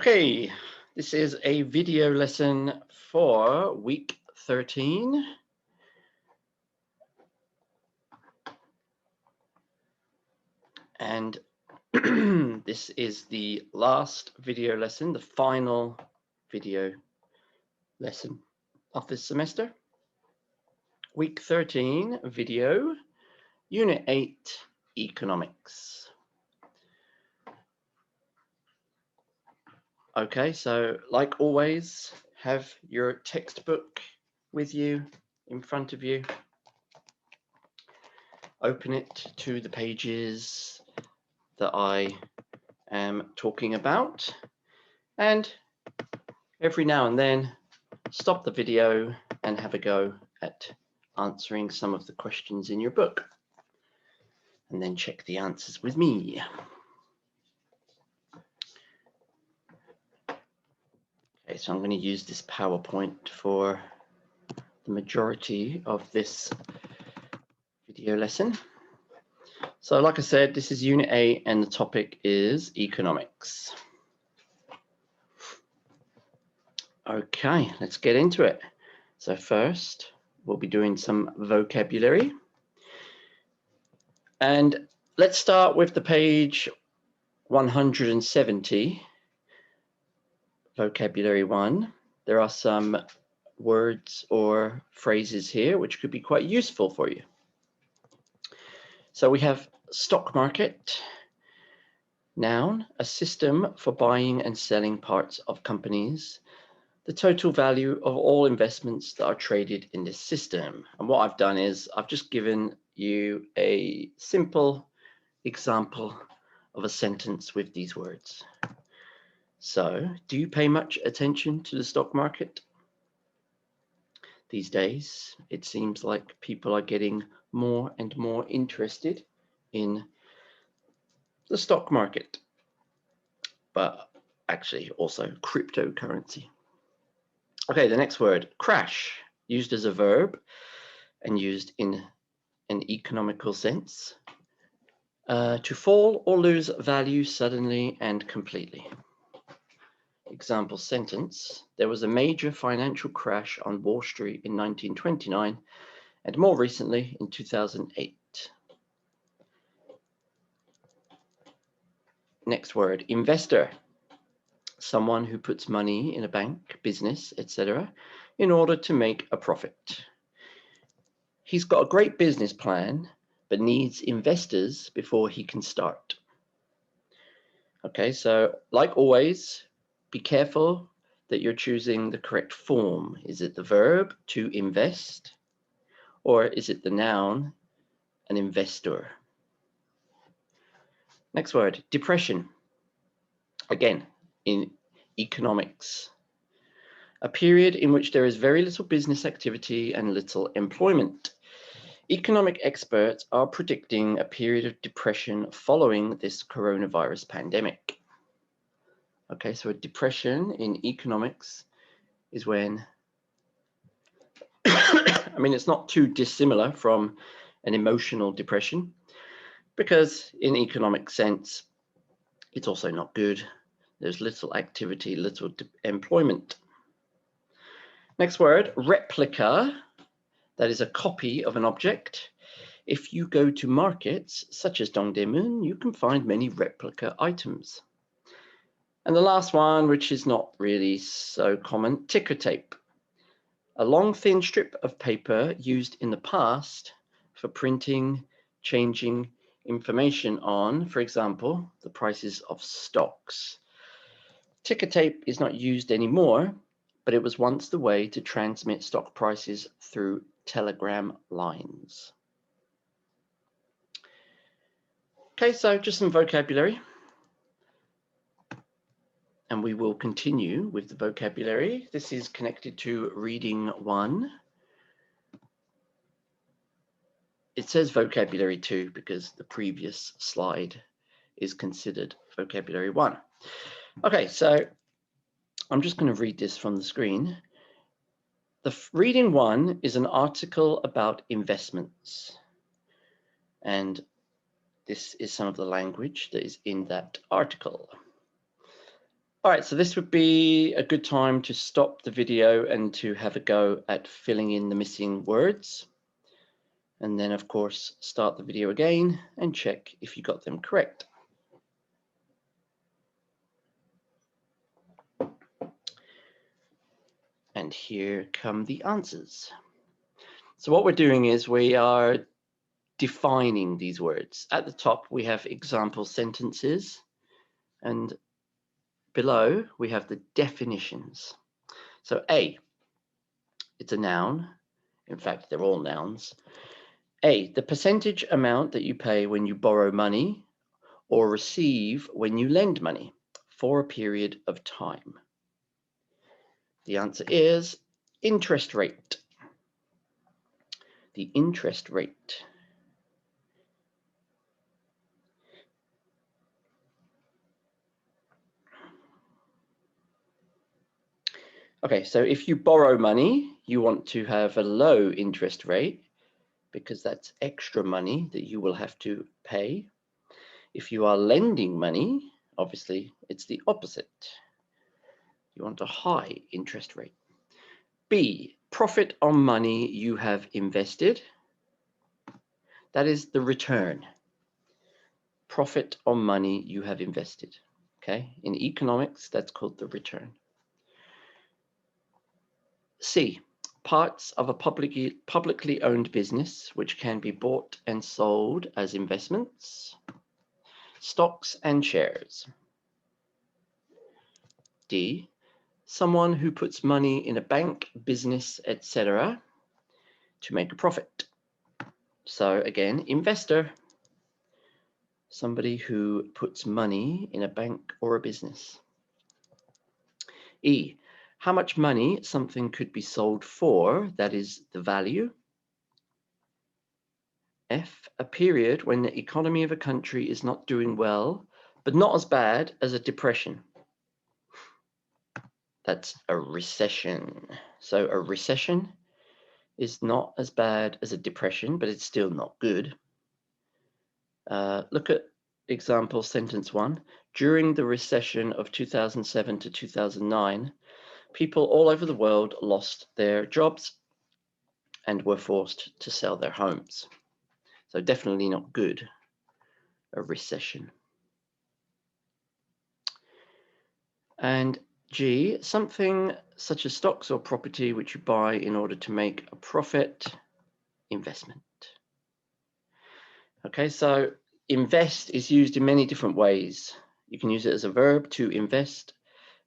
Okay, this is a video lesson for week 13. And this is the last video lesson, the final video lesson of this semester. Week 13 video, Unit 8, Economics. Okay, so like always, have your textbook with you, in front of you. Open it to the pages that I am talking about, and every now and then stop the video and have a go at answering some of the questions in your book, and then check the answers with me. Okay, so I'm going to use this PowerPoint for the majority of this video lesson. So like I said, this is Unit 8 and the topic is economics. Okay, let's get into it. So first, we'll be doing some vocabulary. And let's start with the page 170, vocabulary 1. There are some words or phrases here which could be quite useful for you. So we have stock market, noun, a system for buying and selling parts of companies, the total value of all investments that are traded in this system. And what I've done is I've just given you a simple example of a sentence with these words. So, do you pay much attention to the stock market? These days, it seems like people are getting more and more interested in the stock market, but actually also cryptocurrency. Okay, the next word, crash, used as a verb and used in an economical sense. To fall or lose value suddenly and completely. Example sentence, there was a major financial crash on Wall Street in 1929 and more recently in 2008. Next word, investor. Someone who puts money in a bank, business, etc. in order to make a profit. He's got a great business plan, but needs investors before he can start. Okay, so like always, be careful that you're choosing the correct form. Is it the verb, to invest, or is it the noun, an investor? Next word, depression. Again, in economics, a period in which there is very little business activity and little employment. Economic experts are predicting a period of depression following this coronavirus pandemic. Okay, so a depression in economics is when, I mean, it's not too dissimilar from an emotional depression, because in economic sense, it's also not good. There's little activity, little employment. Next word, replica. That is a copy of an object. If you go to markets such as Dongdaemun, you can find many replica items. And the last one, which is not really so common, ticker tape. A long thin strip of paper used in the past for printing, changing information on, for example, the prices of stocks. Ticker tape is not used anymore, but it was once the way to transmit stock prices through telegram lines. Okay, so just some vocabulary. And we will continue with the vocabulary. This is connected to reading 1. It says vocabulary 2 because the previous slide is considered vocabulary 1. Okay, so I'm just going to read this from the screen. The reading 1 is an article about investments. And this is some of the language that is in that article. All right, so this would be a good time to stop the video and to have a go at filling in the missing words. And then, of course, start the video again and check if you got them correct. And here come the answers. So what we're doing is we are defining these words. At the top, we have example sentences, and below we have the definitions. So A, it's a noun. In fact, they're all nouns. A, the percentage amount that you pay when you borrow money or receive when you lend money for a period of time. The answer is interest rate. The interest rate. Okay, so if you borrow money, you want to have a low interest rate because that's extra money that you will have to pay. If you are lending money, obviously it's the opposite. You want a high interest rate. B, profit on money you have invested. That is the return. Profit on money you have invested. Okay, in economics, that's called the return. C, parts of a publicly owned business which can be bought and sold as investments. Stocks and shares. D, someone who puts money in a bank, business, etc. to make a profit. So again, investor, somebody who puts money in a bank or a business. E, how much money something could be sold for, that is the value. F, a period when the economy of a country is not doing well, but not as bad as a depression. That's a recession. So a recession is not as bad as a depression, but it's still not good. Look at example sentence 1. During the recession of 2007 to 2009, people all over the world lost their jobs and were forced to sell their homes. So definitely not good, a recession. And G, something such as stocks or property which you buy in order to make a profit, investment. Okay, so invest is used in many different ways. You can use it as a verb, to invest,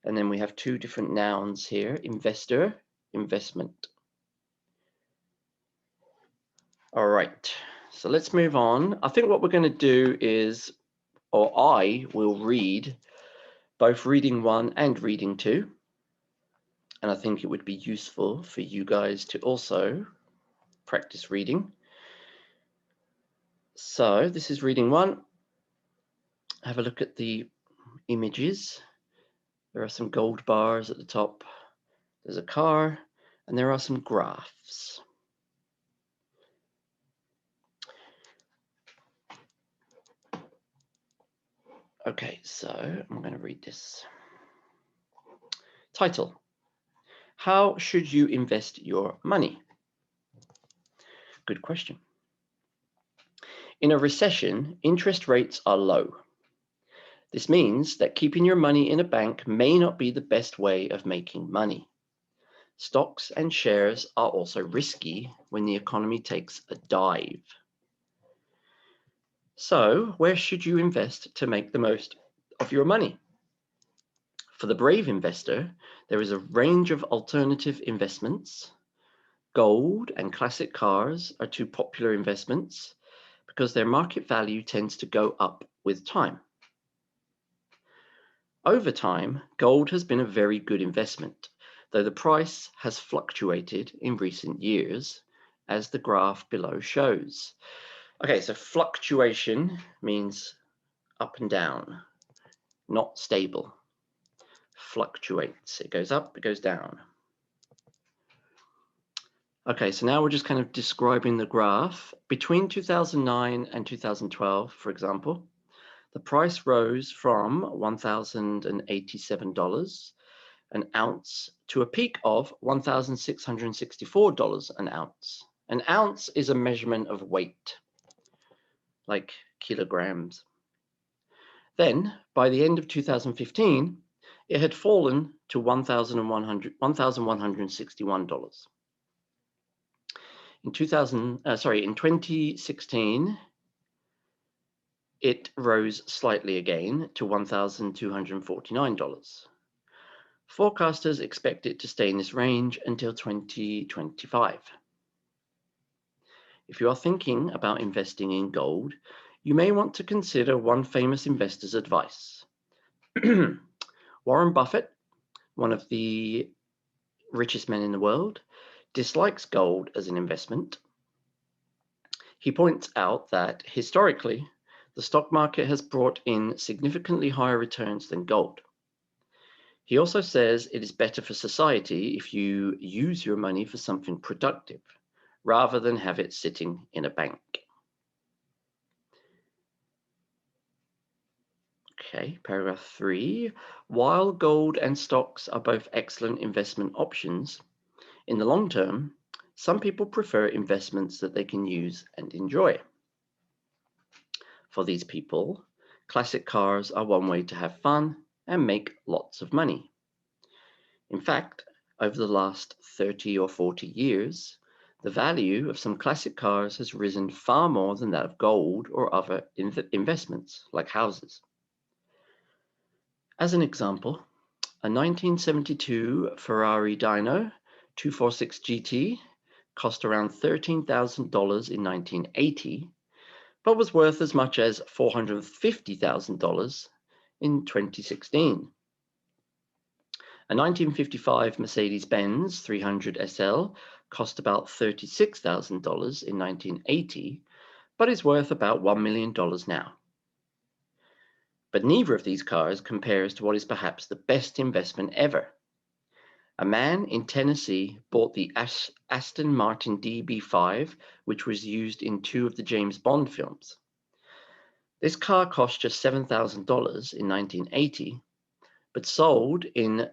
and then we have two different nouns here, investor, investment. All right, so let's move on. I think what we're going to do is, or I will read both reading 1 and reading 2. And I think it would be useful for you guys to also practice reading. So this is reading 1. Have a look at the images. There are some gold bars at the top. There's a car, and there are some graphs. Okay, so I'm going to read this. Title: how should you invest your money? Good question. In a recession, interest rates are low. This means that keeping your money in a bank may not be the best way of making money. Stocks and shares are also risky when the economy takes a dive. So, where should you invest to make the most of your money? For the brave investor, there is a range of alternative investments. Gold and classic cars are two popular investments because their market value tends to go up with time. Over time, gold has been a very good investment, though the price has fluctuated in recent years, as the graph below shows. Okay, so fluctuation means up and down, not stable. Fluctuates, it goes up, it goes down. Okay, so now we're just kind of describing the graph. Between 2009 and 2012, for example, the price rose from $1,087 an ounce to a peak of $1,664 an ounce. An ounce is a measurement of weight, like kilograms. Then, by the end of 2015, it had fallen to $1,161. In 2016, it rose slightly again to $1,249. Forecasters expect it to stay in this range until 2025. If you are thinking about investing in gold, you may want to consider one famous investor's advice. Warren Buffett, one of the richest men in the world, dislikes gold as an investment. He points out that historically, the stock market has brought in significantly higher returns than gold. He also says it is better for society if you use your money for something productive, rather than have it sitting in a bank. Okay, paragraph 3. While gold and stocks are both excellent investment options, in the long term, some people prefer investments that they can use and enjoy. For these people, classic cars are one way to have fun and make lots of money. In fact, over the last 30 or 40 years, the value of some classic cars has risen far more than that of gold or other investments, like houses. As an example, a 1972 Ferrari Dino 246 GT cost around $13,000 in 1980, but was worth as much as $450,000 in 2016. A 1955 Mercedes-Benz 300 SL cost about $36,000 in 1980, but is worth about $1 million now. But neither of these cars compares to what is perhaps the best investment ever. A man in Tennessee bought the Aston Martin DB5, which was used in 2 of the James Bond films. This car cost just $7,000 in 1980, but sold in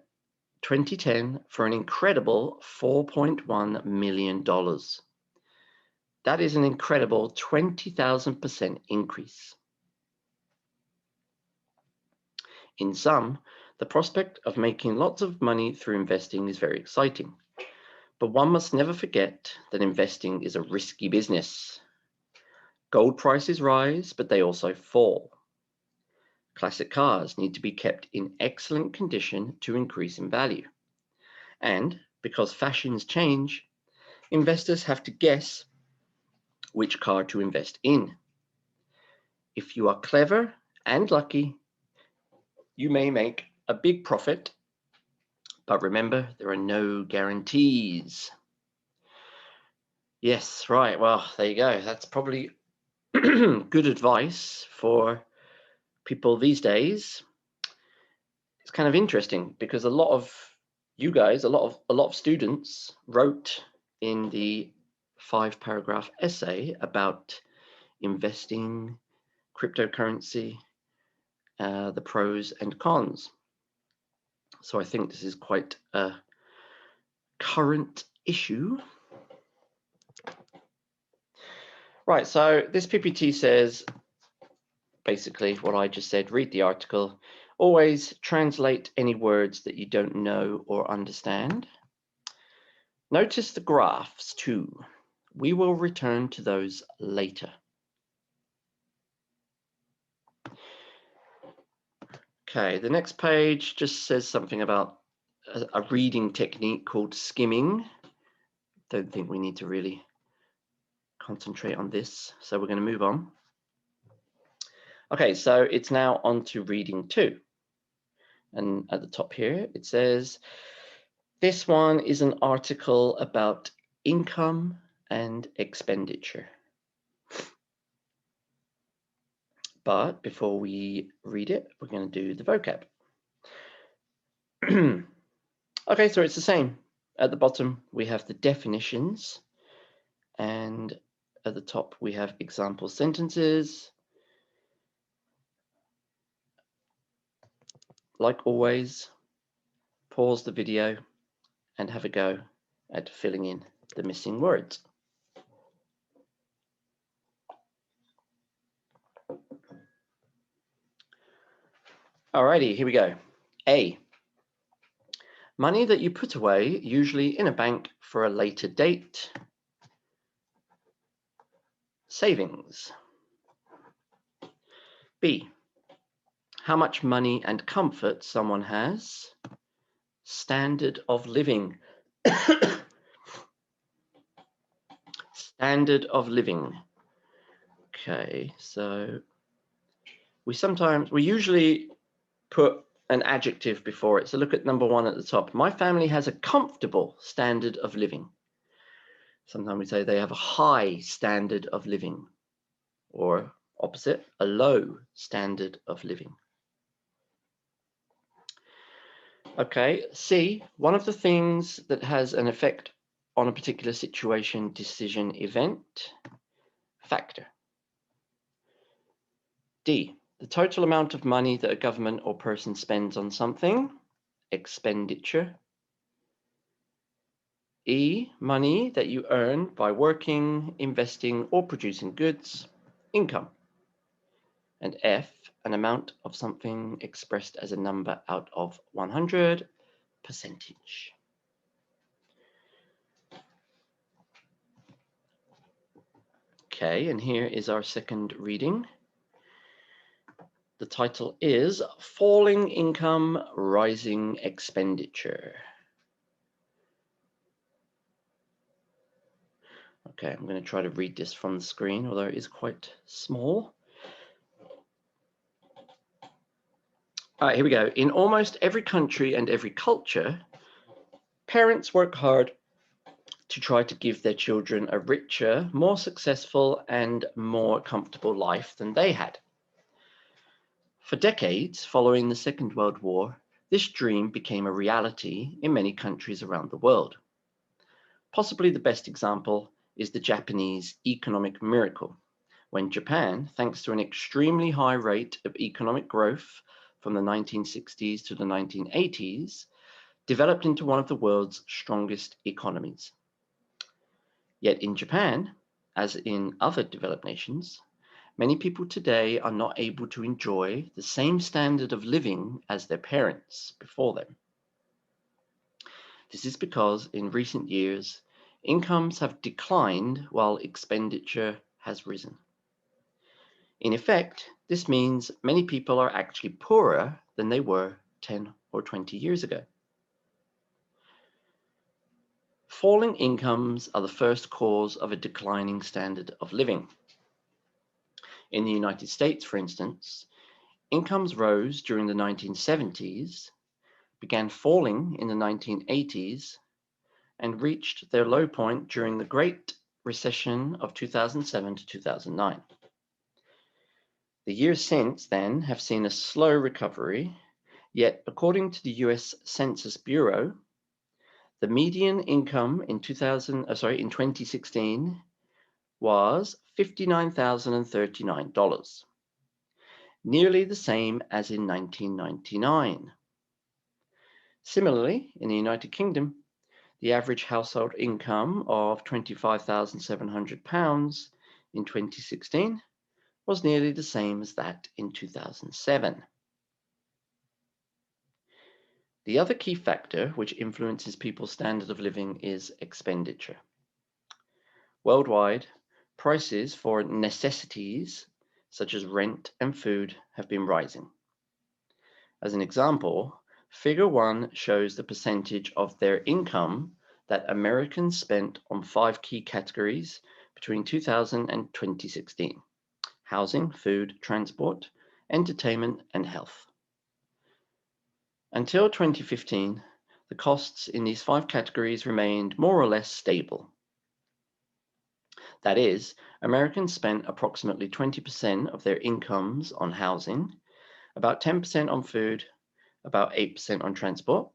2010 for an incredible $4.1 million. That is an incredible 20,000% increase. In sum, the prospect of making lots of money through investing is very exciting, but one must never forget that investing is a risky business. Gold prices rise, but they also fall. Classic cars need to be kept in excellent condition to increase in value. And because fashions change, investors have to guess which car to invest in. If you are clever and lucky, you may make a big profit, but remember, there are no guarantees. Yes, right. Well, there you go. That's probably good advice for people these days. It's kind of interesting because a lot of you guys, a lot of students wrote in the 5-paragraph essay about investing, cryptocurrency, the pros and cons. So I think this is quite a current issue. Right, so this PPT says basically what I just said. Read the article. Always translate any words that you don't know or understand. Notice the graphs too. We will return to those later. Okay, the next page just says something about a reading technique called skimming. Don't think we need to really concentrate on this, so we're going to move on. Okay, so it's now on to reading 2. And at the top here, it says, this one is an article about income and expenditure. But before we read it, we're going to do the vocab. Okay, so it's the same. At the bottom, we have the definitions. And at the top, we have example sentences. like always, pause the video and have a go at filling in the missing words. Alrighty, here we go. A, money that you put away, usually in a bank for a later date. Savings. B, how much money and comfort someone has. Standard of living. Standard of living. Okay, so we usually put an adjective before it. So look at number 1 at the top. My family has a comfortable standard of living. Sometimes we say they have a high standard of living, or opposite, a low standard of living. Okay, C, one of the things that has an effect on a particular situation, decision, event. Factor. D, the total amount of money that a government or person spends on something. Expenditure. E, money that you earn by working, investing, or producing goods. Income. And F, an amount of something expressed as a number out of 100, percentage. Okay, and here is our second reading. The title is Falling Income, Rising Expenditure. Okay, I'm going to try to read this from the screen, although it is quite small. All right, here we go. In almost every country and every culture, parents work hard to try to give their children a richer, more successful, and more comfortable life than they had. For decades following the Second World War, this dream became a reality in many countries around the world. Possibly the best example is the Japanese economic miracle, when Japan, thanks to an extremely high rate of economic growth from the 1960s to the 1980s, developed into one of the world's strongest economies. Yet in Japan, as in other developed nations, many people today are not able to enjoy the same standard of living as their parents before them. This is because in recent years, incomes have declined while expenditure has risen. In effect, this means many people are actually poorer than they were 10 or 20 years ago. Falling incomes are the first cause of a declining standard of living. In the United States, for instance, incomes rose during the 1970s, began falling in the 1980s, and reached their low point during the Great Recession of 2007 to 2009. The years since then have seen a slow recovery, yet according to the US Census Bureau, the median income in 2016 was $59,039, nearly the same as in 1999. Similarly, in the United Kingdom, the average household income of £25,700 in 2016 was nearly the same as that in 2007. The other key factor which influences people's standard of living is expenditure. Worldwide, prices for necessities such as rent and food have been rising. As an example, Figure 1 shows the percentage of their income that Americans spent on 5 key categories between 2000 and 2016: housing, food, transport, entertainment, and health. Until 2015, the costs in these 5 categories remained more or less stable. That is, Americans spent approximately 20% of their incomes on housing, about 10% on food, about 8% on transport,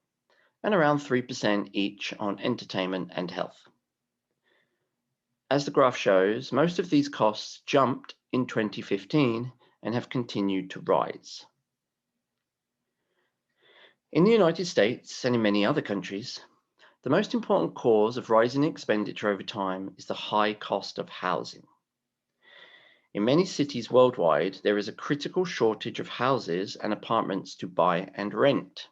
and around 3% each on entertainment and health. As the graph shows, most of these costs jumped in 2015 and have continued to rise. In the United States and in many other countries, the most important cause of rising expenditure over time is the high cost of housing. In many cities worldwide, there is a critical shortage of houses and apartments to buy and rent.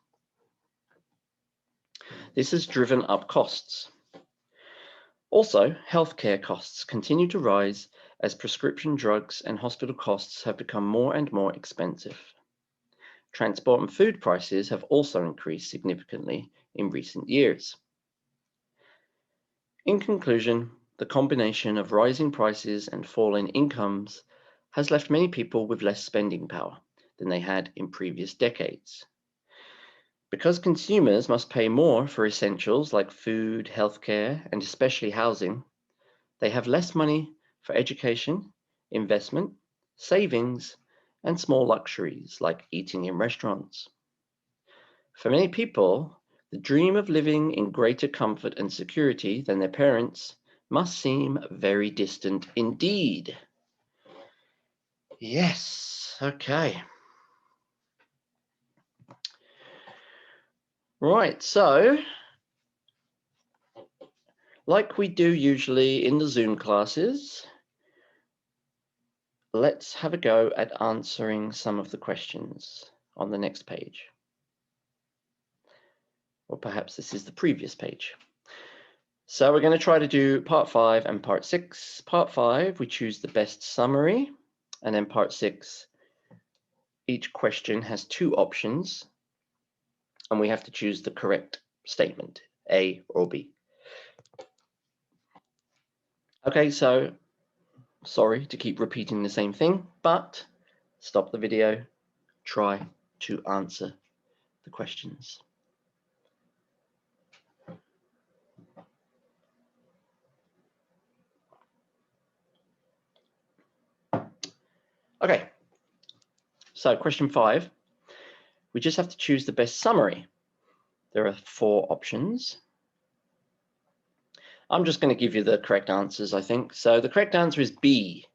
This has driven up costs. Also, healthcare costs continue to rise as prescription drugs and hospital costs have become more and more expensive. Transport and food prices have also increased significantly in recent years. In conclusion, the combination of rising prices and falling incomes has left many people with less spending power than they had in previous decades. Because consumers must pay more for essentials like food, healthcare, and especially housing, they have less money for education, investment, savings, and small luxuries like eating in restaurants. For many people, the dream of living in greater comfort and security than their parents must seem very distant indeed. Yes, okay. Right, so like we do usually in the Zoom classes, let's have a go at answering some of the questions on the next page. Or perhaps this is the previous page. So we're going to try to do part 5 and part 6. Part 5, we choose the best summary, and then part 6, each question has 2 options, and we have to choose the correct statement, A or B. Okay, so sorry to keep repeating the same thing, but stop the video, try to answer the questions. Okay, so question 5, we just have to choose the best summary. There are 4 options. I'm just going to give you the correct answers, I think. So the correct answer is B.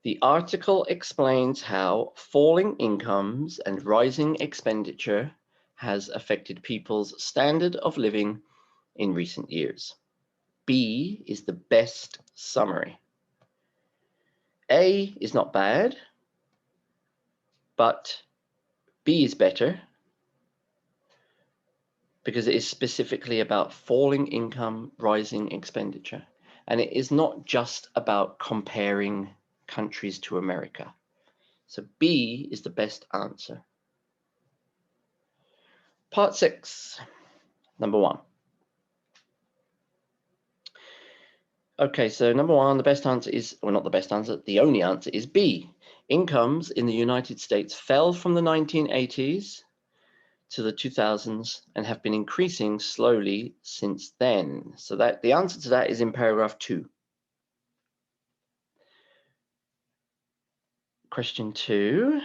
The article explains how falling incomes and rising expenditure has affected people's standard of living in recent years. B is the best summary. A is not bad, but B is better because it is specifically about falling income, rising expenditure. And it is not just about comparing countries to America. So B is the best answer. Part 6, number 1. Okay, so number 1, the best answer is, well, not the best answer, the only answer is B. Incomes in the United States fell from the 1980s to the 2000s and have been increasing slowly since then. So that the answer to that is in paragraph 2. Question 2.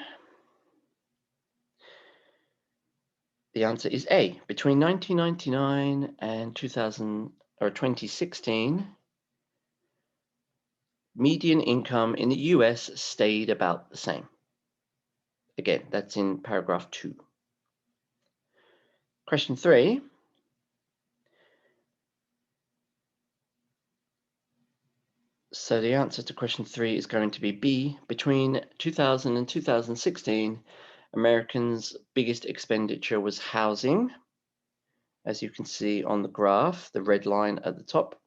The answer is A. Between 1999 and 2016, median income in the US stayed about the same. Again, that's in paragraph 2. Question 3. So the answer to question 3 is going to be B. Between 2000 and 2016, Americans' biggest expenditure was housing, as you can see on the graph, the red line at the top.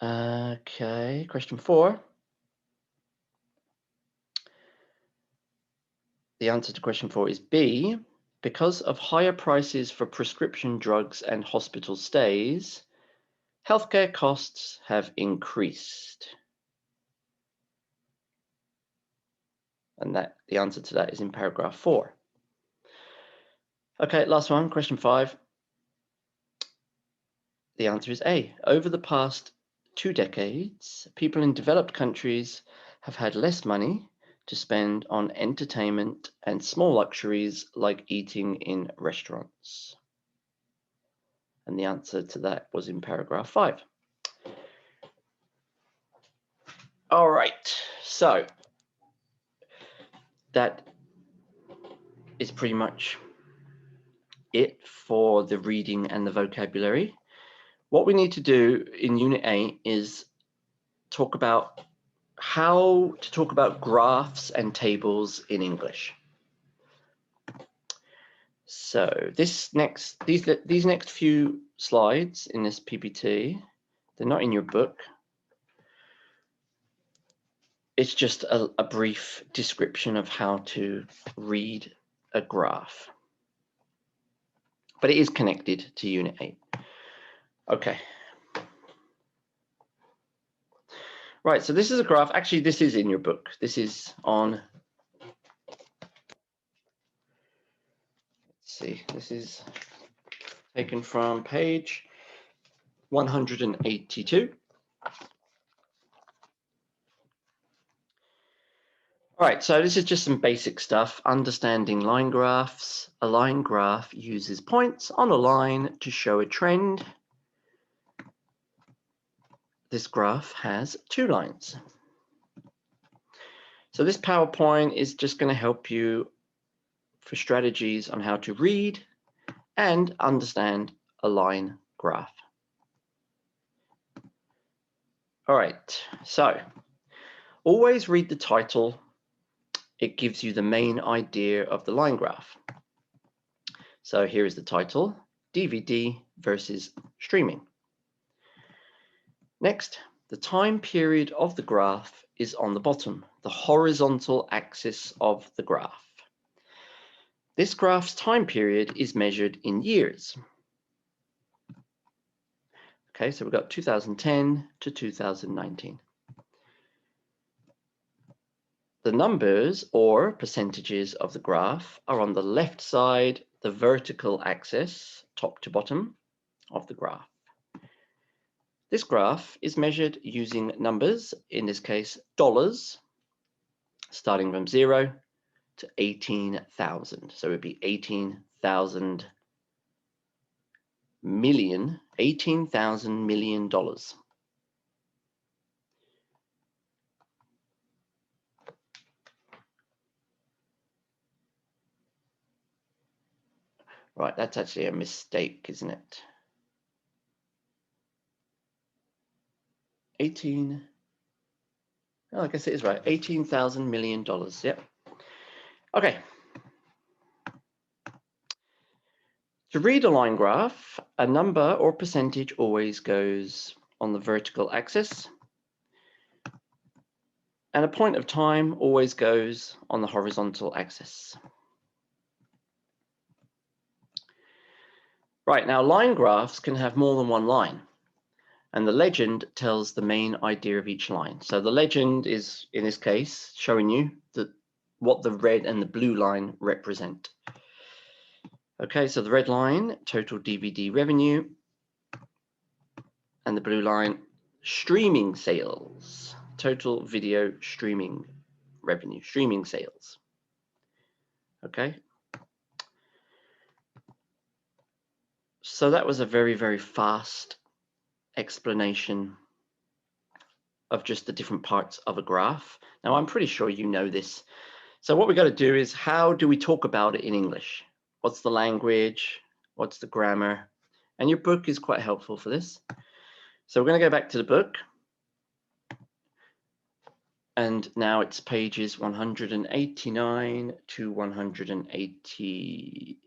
Okay, question 4. The answer to question 4 is B. Because of higher prices for prescription drugs and hospital stays, healthcare costs have increased. And that the answer to that is in paragraph 4. Okay, last one, question 5. The answer is A. Over the past 2 decades, people in developed countries have had less money to spend on entertainment and small luxuries like eating in restaurants. And the answer to that was in paragraph 5. All right, so that is pretty much it for the reading and the vocabulary. What we need to do in Unit 8 is talk about how to talk about graphs and tables in English. So these next few slides in this PPT, they're not in your book. It's just a brief description of how to read a graph, but it is connected to Unit 8. Okay. Right, so this is a graph. Actually, this is in your book. This is on, let's see, this is taken from page 182. All right, so this is just some basic stuff. Understanding line graphs. A line graph uses points on a line to show a trend. This graph has 2 lines. So this PowerPoint is just going to help you for strategies on how to read and understand a line graph. All right, so always read the title. It gives you the main idea of the line graph. So here is the title, DVD versus streaming. Next, the time period of the graph is on the bottom, the horizontal axis of the graph. This graph's time period is measured in years. Okay, so we've got 2010 to 2019. The numbers or percentages of the graph are on the left side, the vertical axis, top to bottom of the graph. This graph is measured using numbers, in this case, dollars, starting from 0 to 18,000. So it would be 18,000 million, $18,000 million. Right, that's actually a mistake, isn't it? 18, oh, I guess it is right, $18,000 million, yep. Okay. To read a line graph, a number or percentage always goes on the vertical axis, and a point of time always goes on the horizontal axis. Right, now line graphs can have more than one line, and the legend tells the main idea of each line. So the legend is, in this case, showing you what the red and the blue line represent. Okay, so the red line, total DVD revenue, and the blue line, streaming sales, total video streaming revenue, streaming sales. Okay. So that was a very, very fast explanation of just the different parts of a graph. Now, I'm pretty sure you know this. So what we got to do is, how do we talk about it in English? What's the language? What's the grammar? And your book is quite helpful for this. So we're going to go back to the book. And now it's pages 189 to 180,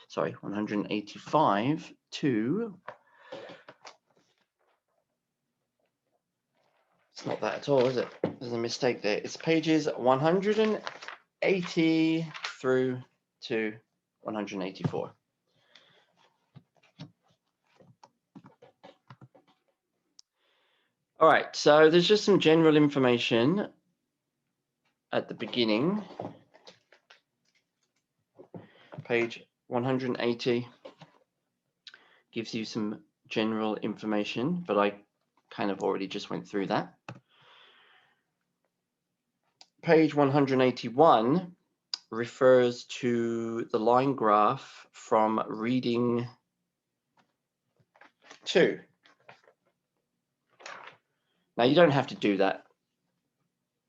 sorry, 185 to, it's not that at all, is it? There's a mistake there. It's pages 180 through to 184. All right, so there's just some general information at the beginning. Page 180 gives you some general information, but I kind of already just went through that. Page 181 refers to the line graph from reading 2. Now, you don't have to do that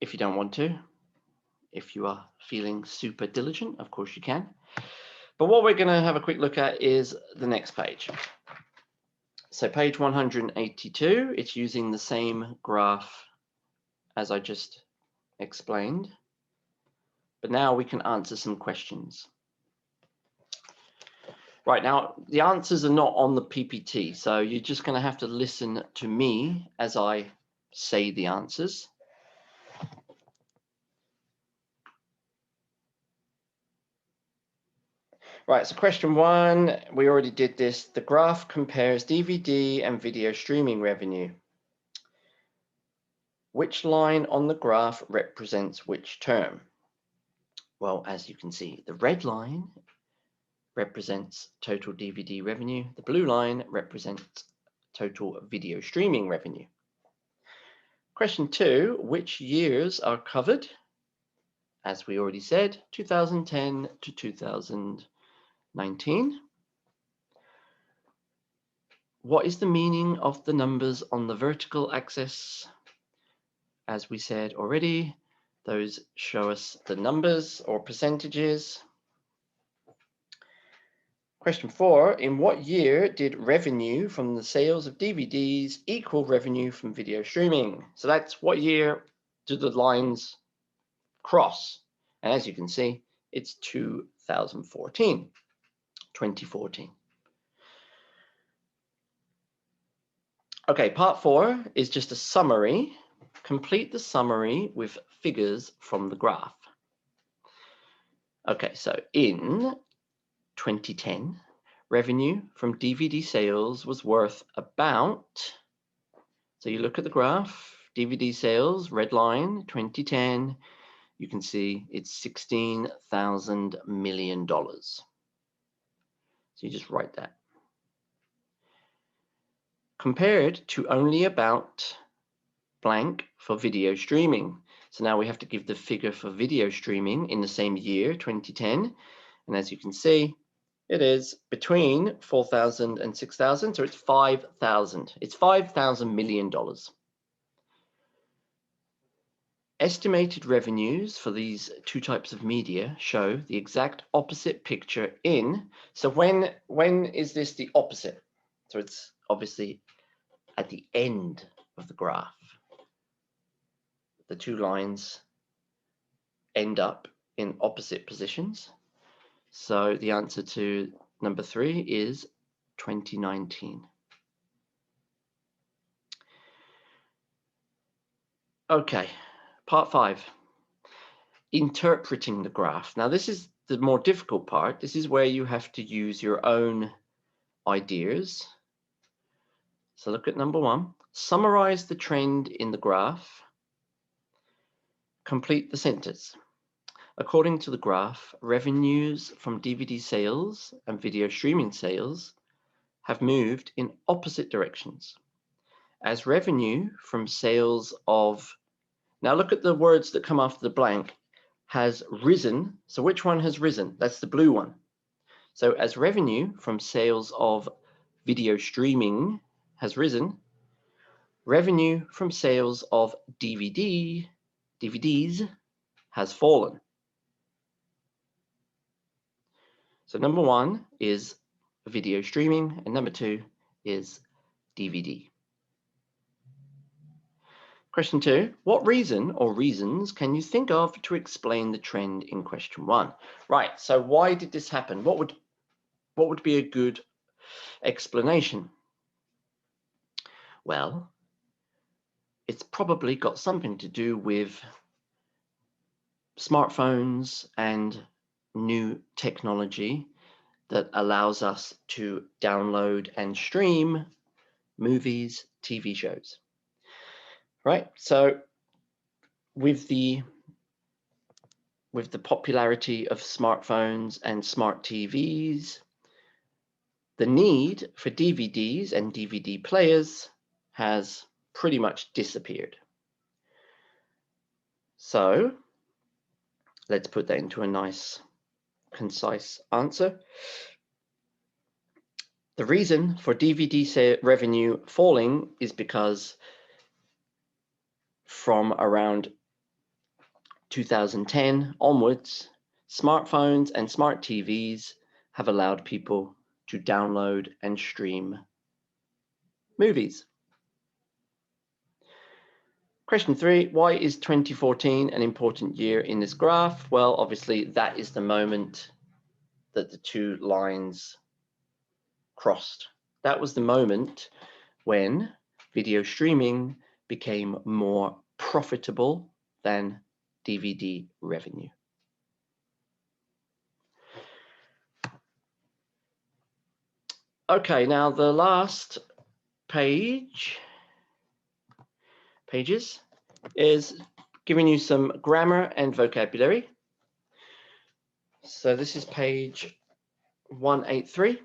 if you don't want to. if you are feeling super diligent, of course you can. But what we're going to have a quick look at is the next page. So page 182, it's using the same graph as I just explained. But now we can answer some questions. Right, now the answers are not on the PPT, so you're just going to have to listen to me as I say the answers. Right, so question 1, we already did this. The graph compares DVD and video streaming revenue. Which line on the graph represents which term? Well, as you can see, the red line represents total DVD revenue. The blue line represents total video streaming revenue. Question 2, which years are covered? As we already said, 2010 to 2019. What is the meaning of the numbers on the vertical axis? As we said already, those show us the numbers or percentages. Question 4, in what year did revenue from the sales of DVDs equal revenue from video streaming? So that's what year do the lines cross? And as you can see, it's 2014. Okay, part 4 is just a summary. Complete the summary with figures from the graph. Okay, so in 2010, revenue from DVD sales was worth about, so you look at the graph, DVD sales, red line, 2010, you can see it's $16,000 million. So you just write that. Compared to only about blank for video streaming. So now we have to give the figure for video streaming in the same year, 2010. And as you can see, it is between 4,000 and 6,000. So it's 5,000. It's $5,000 million. Estimated revenues for these two types of media show the exact opposite picture in. So when is this the opposite? So it's obviously at the end of the graph. The two lines end up in opposite positions. So the answer to number 3 is 2019. Okay, part 5. Interpreting the graph. Now this is the more difficult part. This is where you have to use your own ideas. So look at number 1. Summarize the trend in the graph. Complete the sentence. According to the graph, revenues from DVD sales and video streaming sales have moved in opposite directions. As revenue from sales of, now look at the words that come after the blank, has risen. So which one has risen? That's the blue one. So as revenue from sales of video streaming has risen, revenue from sales of DVDs has fallen. So number 1 is video streaming and number 2 is DVD. Question 2, what reason or reasons can you think of to explain the trend in question 1? Right, so why did this happen? What would be a good explanation? Well, it's probably got something to do with smartphones and new technology that allows us to download and stream movies, TV shows. Right, so with the popularity of smartphones and smart TVs, the need for DVDs and DVD players has pretty much disappeared. So let's put that into a nice, concise answer. The reason for DVD revenue falling is because from around 2010 onwards, smartphones and smart TVs have allowed people to download and stream movies. Question 3, why is 2014 an important year in this graph? Well, obviously that is the moment that the two lines crossed. That was the moment when video streaming became more profitable than DVD revenue. Okay, now the last pages is giving you some grammar and vocabulary. So this is page 183.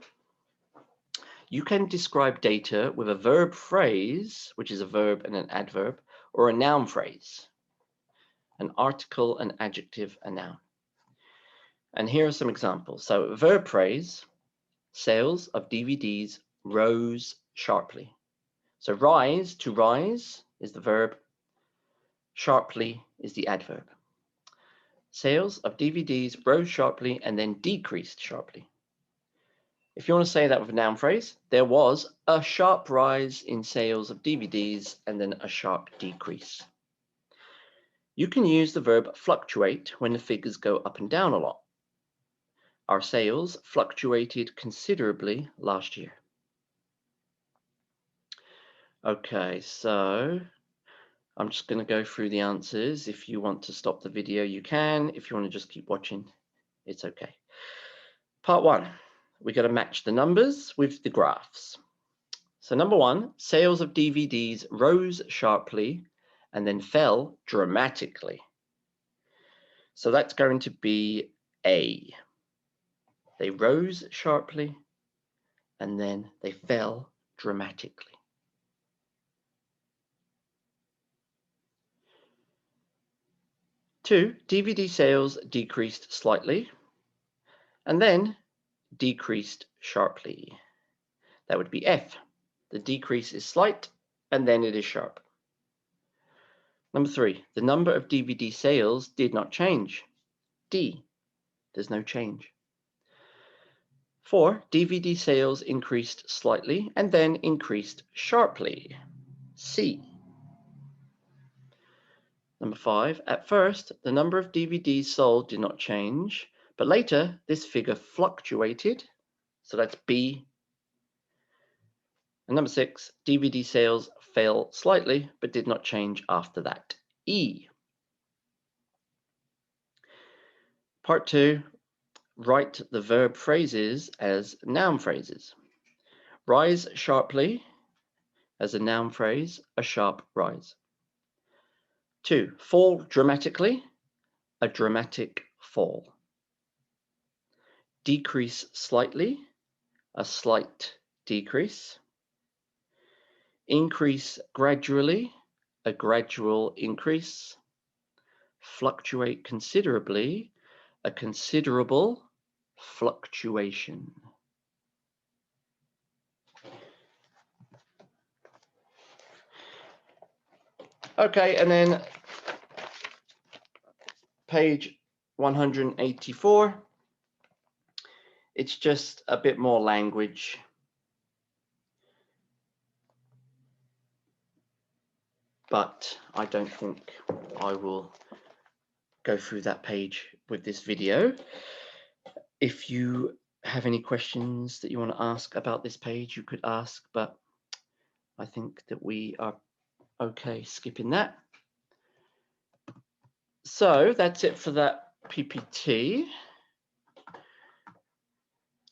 You can describe data with a verb phrase, which is a verb and an adverb, or a noun phrase, an article, an adjective, a noun. And here are some examples. So verb phrase, sales of DVDs rose sharply. So rise, to rise is the verb, sharply is the adverb. Sales of DVDs rose sharply and then decreased sharply. If you want to say that with a noun phrase, there was a sharp rise in sales of DVDs and then a sharp decrease. You can use the verb fluctuate when the figures go up and down a lot. Our sales fluctuated considerably last year. Okay, so I'm just going to go through the answers. If you want to stop the video, you can. If you want to just keep watching, it's okay. Part 1, we got to match the numbers with the graphs. So number 1, sales of DVDs rose sharply and then fell dramatically. So that's going to be A. They rose sharply and then they fell dramatically. Two, DVD sales decreased slightly and then decreased sharply. That would be F. The decrease is slight and then it is sharp. Number 3, the number of DVD sales did not change. D, there's no change. 4, DVD sales increased slightly and then increased sharply. C. Number 5, at first, the number of DVDs sold did not change, but later this figure fluctuated, so that's B. And number 6, DVD sales fell slightly, but did not change after that. E. Part 2, write the verb phrases as noun phrases. Rise sharply as a noun phrase, a sharp rise. 2, fall dramatically, a dramatic fall. Decrease slightly, a slight decrease. Increase gradually, a gradual increase. Fluctuate considerably, a considerable fluctuation. Okay, and then page 184, it's just a bit more language. But I don't think I will go through that page with this video. If you have any questions that you want to ask about this page, you could ask, but I think that we are okay skipping that. So that's it for that PPT.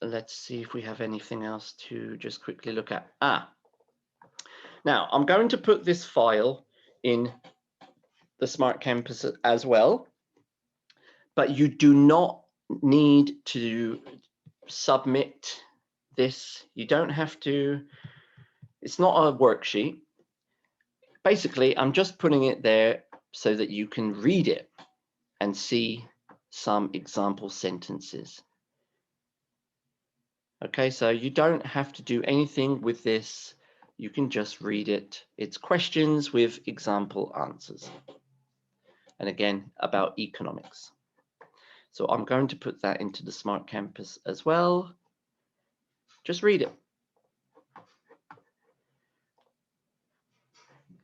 Let's see if we have anything else to just quickly look at. Now I'm going to put this file in the Smart Campus as well, but you do not need to submit this. You don't have to, it's not a worksheet. Basically, I'm just putting it there so that you can read it and see some example sentences. Okay, so you don't have to do anything with this. You can just read it. It's questions with example answers. and again about economics. So I'm going to put that into the Smart Campus as well. Just read it.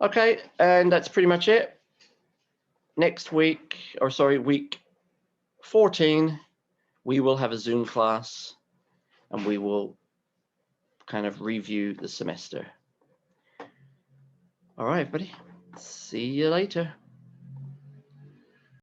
Okay, and that's pretty much it. Next week, or sorry, week 14, we will have a Zoom class and we will kind of review the semester. All right, everybody. See you later.